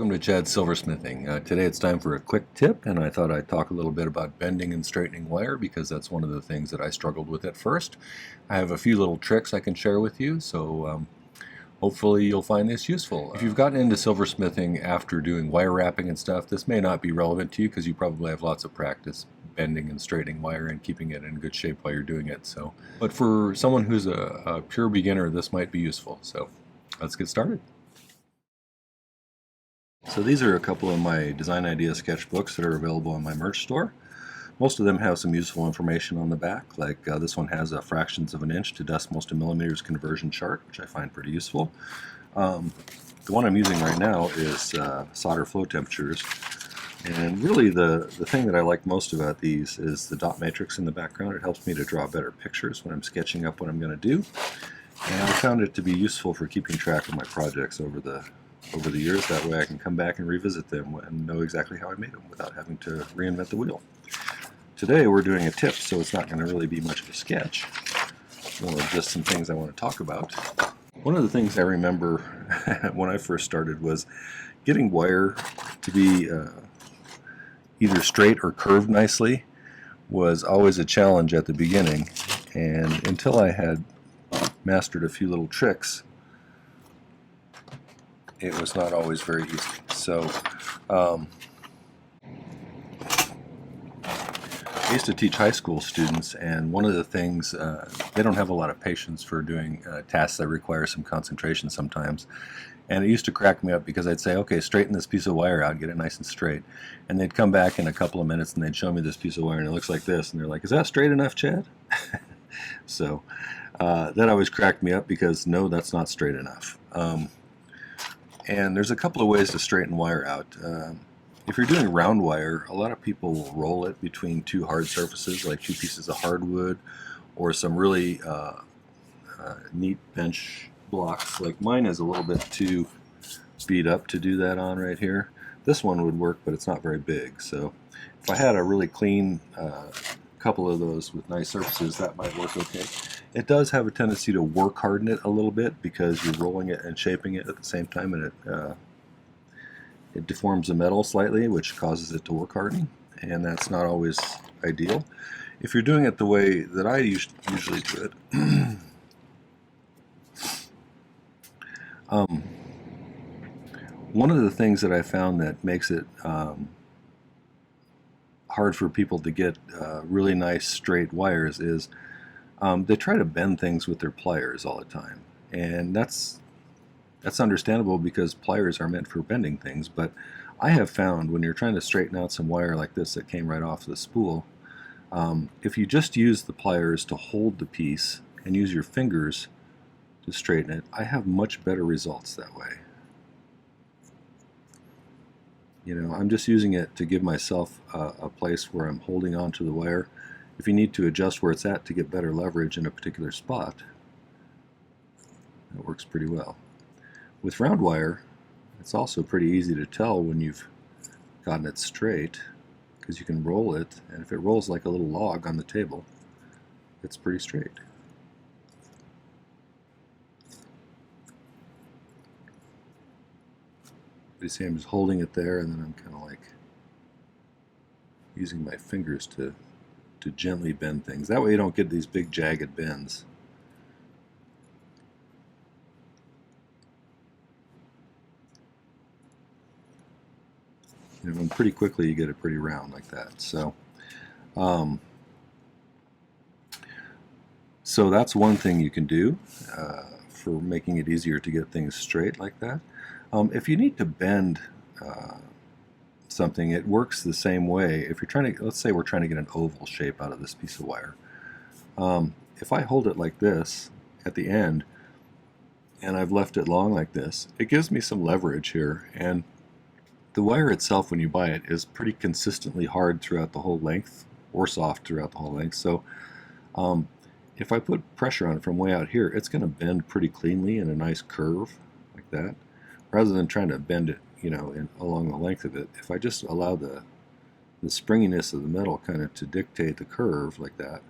Welcome to Chad's Silversmithing. Today it's time for a quick tip, and I thought I'd talk a little bit about bending and straightening wire because that's one of the things that I struggled with at first. I have a few little tricks I can share with you, so hopefully you'll find this useful. If you've gotten into silversmithing after doing wire wrapping and stuff, this may not be relevant to you because you probably have lots of practice bending and straightening wire and keeping it in good shape while you're doing it. But for someone who's a pure beginner, this might be useful. So let's get started. So these are a couple of my design idea sketchbooks that are available on my merch store. Most of them have some useful information on the back, like this one has a fractions of an inch to decimals to millimeters conversion chart, which I find pretty useful. The one I'm using right now is solder flow temperatures. And really the thing that I like most about these is the dot matrix in the background. It helps me to draw better pictures when I'm sketching up what I'm going to do. And I found it to be useful for keeping track of my projects over the years. That way I can come back and revisit them and know exactly how I made them without having to reinvent the wheel. Today we're doing a tip, so it's not going to really be much of a sketch, more of just some things I want to talk about. One of the things I remember when I first started was getting wire to be either straight or curved nicely was always a challenge at the beginning, and until I had mastered a few little tricks, it was not always very easy. So I used to teach high school students, and one of the things, they don't have a lot of patience for doing tasks that require some concentration sometimes. And it used to crack me up because I'd say, okay, straighten this piece of wire out, get it nice and straight. And they'd come back in a couple of minutes and they'd show me this piece of wire and it looks like this. And they're like, is that straight enough, Chad? So that always cracked me up because no, that's not straight enough. And there's a couple of ways to straighten wire out. If you're doing round wire, a lot of people will roll it between two hard surfaces, like two pieces of hardwood, or some really neat bench blocks. Like mine is a little bit too beat up to do that on right here. This one would work, but it's not very big. So if I had a really clean couple of those with nice surfaces, that might work okay. It does have a tendency to work harden it a little bit because you're rolling it and shaping it at the same time, and it deforms the metal slightly, which causes it to work harden, and that's not always ideal. If you're doing it the way that I usually do it, one of the things that I found that makes it hard for people to get really nice straight wires is they try to bend things with their pliers all the time, and that's understandable because pliers are meant for bending things. But I have found when you're trying to straighten out some wire like this that came right off the spool, if you just use the pliers to hold the piece and use your fingers to straighten it, I have much better results that way. You know, I'm just using it to give myself a place where I'm holding on to the wire. If you need to adjust where it's at to get better leverage in a particular spot, that works pretty well. With round wire, it's also pretty easy to tell when you've gotten it straight because you can roll it, and if it rolls like a little log on the table, it's pretty straight. You see I'm just holding it there, and then I'm kind of like using my fingers to gently bend things. That way you don't get these big jagged bends. You know, and pretty quickly you get it pretty round like that. So that's one thing you can do for making it easier to get things straight like that. If you need to bend something, it works the same way. If you're trying to, let's say we're trying to get an oval shape out of this piece of wire. If I hold it like this at the end, and I've left it long like this, it gives me some leverage here, and the wire itself, when you buy it, is pretty consistently hard throughout the whole length, or soft throughout the whole length. So if I put pressure on it from way out here, it's going to bend pretty cleanly in a nice curve like that, rather than trying to bend it, you know, along the length of it. If I just allow the springiness of the metal kind of to dictate the curve like that,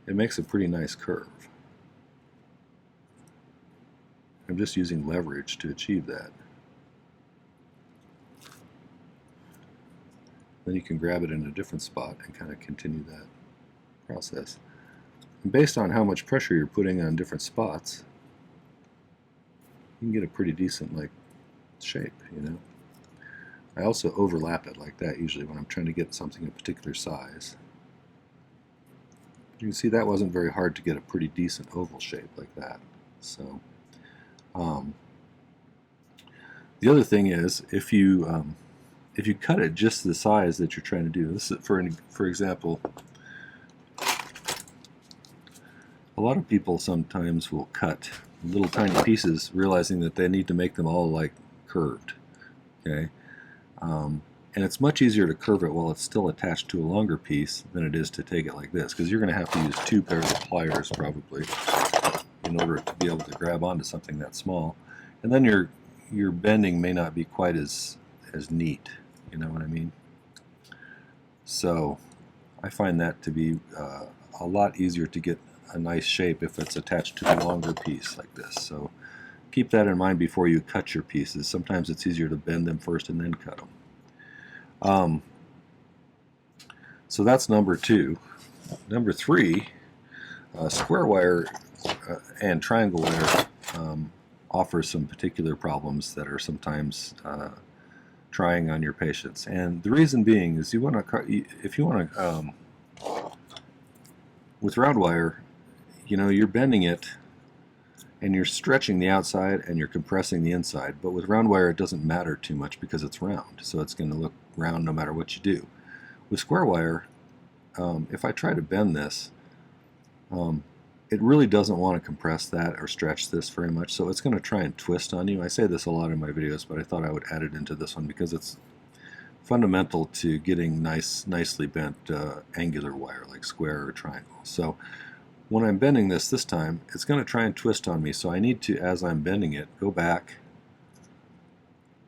it makes a pretty nice curve. I'm just using leverage to achieve that. Then you can grab it in a different spot and kind of continue that process. And based on how much pressure you're putting on different spots, you can get a pretty decent shape, you know. I also overlap it like that usually when I'm trying to get something a particular size. You can see that wasn't very hard to get a pretty decent oval shape like that. So the other thing is, if you cut it just the size that you're trying to do, this is for example, a lot of people sometimes will cut little tiny pieces, realizing that they need to make them all like curved. Okay, and it's much easier to curve it while it's still attached to a longer piece than it is to take it like this, because you're going to have to use 2 pairs of pliers probably in order to be able to grab onto something that small, and then your bending may not be quite as neat. You know what I mean? So I find that to be a lot easier to get a nice shape if it's attached to a longer piece like this. So keep that in mind before you cut your pieces. Sometimes it's easier to bend them first and then cut them. So that's number 2. Number 3, square wire and triangle wire offers some particular problems that are sometimes trying on your patients. And the reason being is if you want to, with round wire, you know, you're bending it and you're stretching the outside and you're compressing the inside. But with round wire, it doesn't matter too much because it's round, so it's going to look round no matter what you do. With square wire, if I try to bend this, it really doesn't want to compress that or stretch this very much, so it's going to try and twist on you. I say this a lot in my videos, but I thought I would add it into this one because it's fundamental to getting nicely bent angular wire like square or triangle. So when I'm bending this time, it's going to try and twist on me, so I need to, as I'm bending it, go back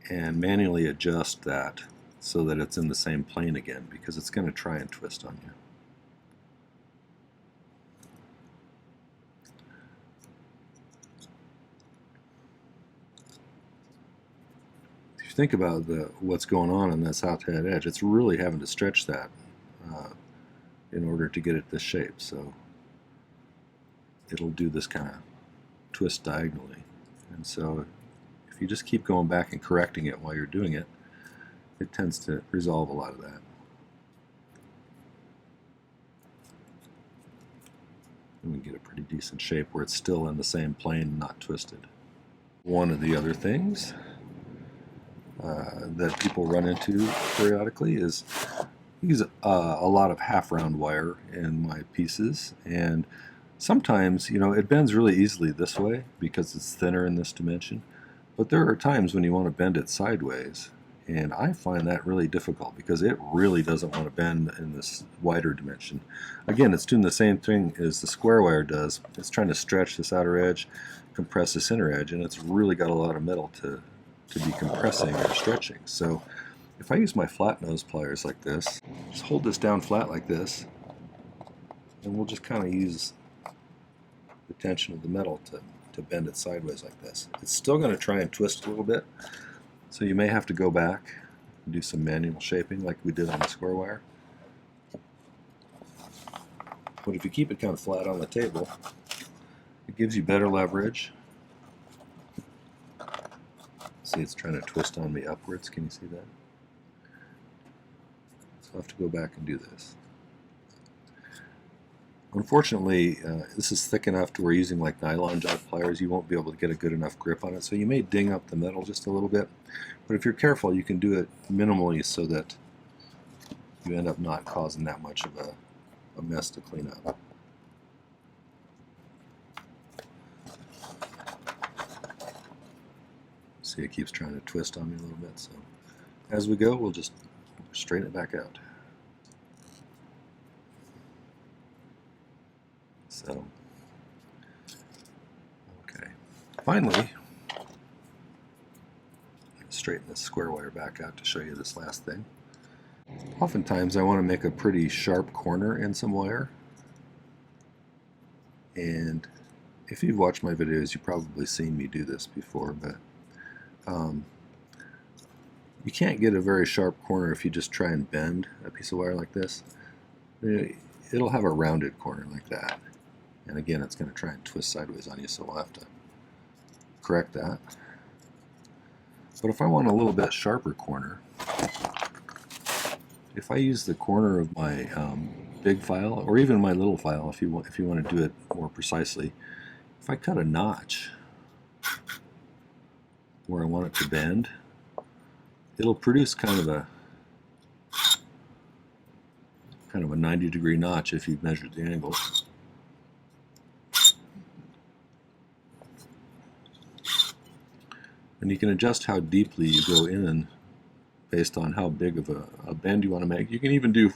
and manually adjust that so that it's in the same plane again, because it's going to try and twist on you. If you think about what's going on this outside edge, it's really having to stretch that in order to get it this shape. So it'll do this kind of twist diagonally. And so if you just keep going back and correcting it while you're doing it, it tends to resolve a lot of that. And we get a pretty decent shape where it's still in the same plane, not twisted. One of the other things that people run into periodically is I use a lot of half round wire in my pieces, and sometimes, you know, it bends really easily this way because it's thinner in this dimension, but there are times when you want to bend it sideways, and I find that really difficult because it really doesn't want to bend in this wider dimension. Again, it's doing the same thing as the square wire does. It's trying to stretch this outer edge, compress this inner edge, and it's really got a lot of metal to be compressing or stretching. So if I use my flat nose pliers like this, just hold this down flat like this, and we'll just kind of use the tension of the metal to bend it sideways like this. It's still going to try and twist a little bit, so you may have to go back and do some manual shaping like we did on the square wire. But if you keep it kind of flat on the table, it gives you better leverage. See, it's trying to twist on me upwards. Can you see that? So I'll have to go back and do this. Unfortunately, this is thick enough to where using like nylon jog pliers, you won't be able to get a good enough grip on it, so you may ding up the metal just a little bit. But if you're careful, you can do it minimally so that you end up not causing that much of a mess to clean up. See, it keeps trying to twist on me a little bit, so as we go, we'll just straighten it back out. So, okay. Finally, straighten this square wire back out to show you this last thing. Oftentimes I want to make a pretty sharp corner in some wire, and if you've watched my videos, you've probably seen me do this before, but You can't get a very sharp corner if you just try and bend a piece of wire like this. It'll have a rounded corner like that. And again, it's going to try and twist sideways on you, so we'll have to correct that. But if I want a little bit sharper corner, if I use the corner of my big file, or even my little file, if you want to do it more precisely, if I cut a notch where I want it to bend, it'll produce kind of a 90-degree notch if you've measured the angle. And you can adjust how deeply you go in based on how big of a bend you want to make. You can even do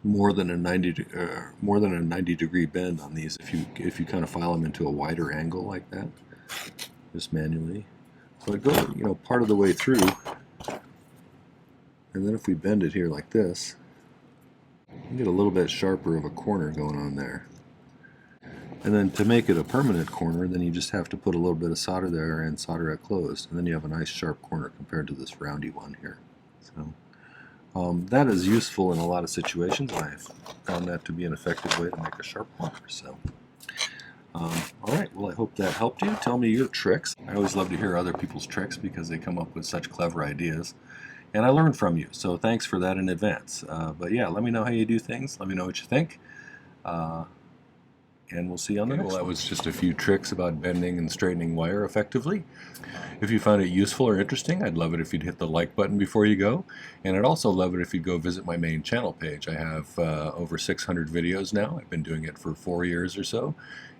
more than a 90-degree bend on these if you kind of file them into a wider angle like that, just manually. So it goes, part of the way through, and then if we bend it here like this, you get a little bit sharper of a corner going on there. And then to make it a permanent corner, then you just have to put a little bit of solder there and solder it closed, and then you have a nice sharp corner compared to this roundy one here. So that is useful in a lot of situations. I've found that to be an effective way to make a sharp corner. So alright, well, I hope that helped you. Tell me your tricks. I always love to hear other people's tricks because they come up with such clever ideas. And I learn from you, so thanks for that in advance. But yeah, let me know how you do things. Let me know what you think. And we'll see you on the next one. Well, that was just a few tricks about bending and straightening wire effectively. If you found it useful or interesting, I'd love it if you'd hit the like button before you go. And I'd also love it if you'd go visit my main channel page. I have over 600 videos now. I've been doing it for 4 years or so,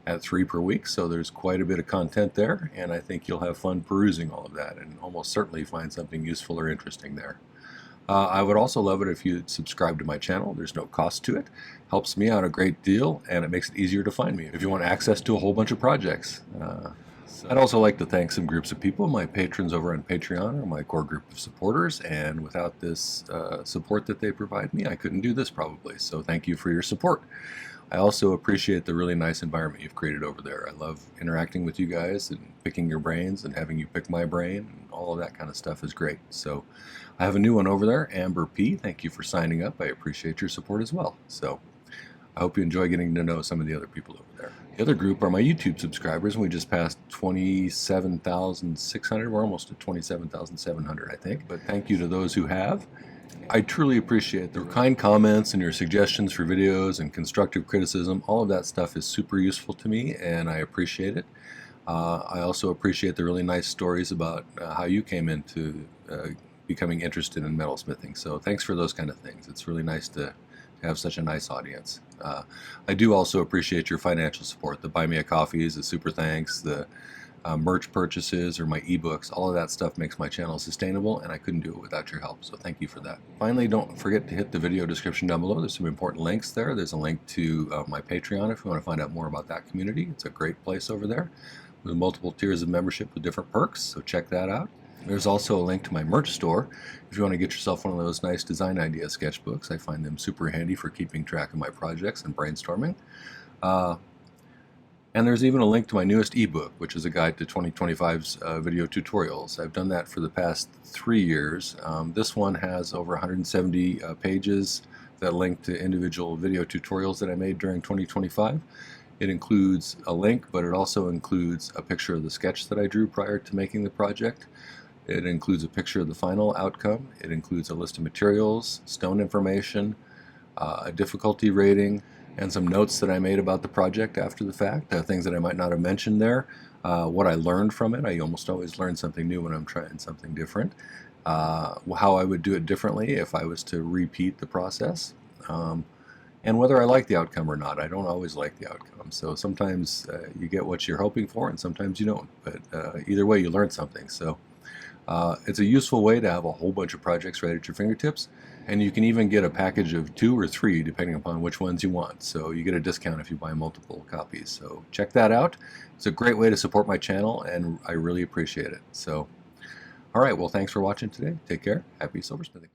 at 3 per week, so there's quite a bit of content there, and I think you'll have fun perusing all of that and almost certainly find something useful or interesting there. I would also love it if you'd subscribe to my channel. There's no cost to it. Helps me out a great deal, and it makes it easier to find me if you want access to a whole bunch of projects. I'd also like to thank some groups of people. My patrons over on Patreon are my core group of supporters, and without this support that they provide me, I couldn't do this probably. So thank you for your support. I also appreciate the really nice environment you've created over there. I love interacting with you guys and picking your brains and having you pick my brain, and all of that kind of stuff is great. So I have a new one over there, Amber P. Thank you for signing up. I appreciate your support as well. So I hope you enjoy getting to know some of the other people over there. The other group are my YouTube subscribers, and we just passed 27,600. We're almost at 27,700, I think. But thank you to those who have. I truly appreciate the kind comments and your suggestions for videos and constructive criticism. All of that stuff is super useful to me, and I appreciate it. I also appreciate the really nice stories about how you came into becoming interested in metalsmithing. So thanks for those kind of things. It's really nice to have such a nice audience. I do also appreciate your financial support. The Buy Me a Coffees, the super thanks, the merch purchases, or my ebooks. All of that stuff makes my channel sustainable, and I couldn't do it without your help, so thank you for that. Finally, don't forget to hit the video description down below. There's some important links there. There's a link to my Patreon if you want to find out more about that community. It's a great place over there with multiple tiers of membership with different perks, so check that out. There's also a link to my merch store if you want to get yourself one of those nice design idea sketchbooks. I find them super handy for keeping track of my projects and brainstorming. And there's even a link to my newest ebook, which is a guide to 2025's video tutorials. I've done that for the past 3 years. This one has over 170 pages that link to individual video tutorials that I made during 2025. It includes a link, but it also includes a picture of the sketch that I drew prior to making the project. It includes a picture of the final outcome. It includes a list of materials, stone information, a difficulty rating, and some notes that I made about the project after the fact, things that I might not have mentioned there, what I learned from it. I almost always learn something new when I'm trying something different, how I would do it differently if I was to repeat the process, and whether I like the outcome or not. I don't always like the outcome, so sometimes you get what you're hoping for and sometimes you don't, but either way you learn something. So it's a useful way to have a whole bunch of projects right at your fingertips, and you can even get a package of 2 or 3 depending upon which ones you want, so you get a discount if you buy multiple copies. So check that out. It's a great way to support my channel, and I really appreciate it. So alright, well, thanks for watching today. Take care. Happy silversmithing.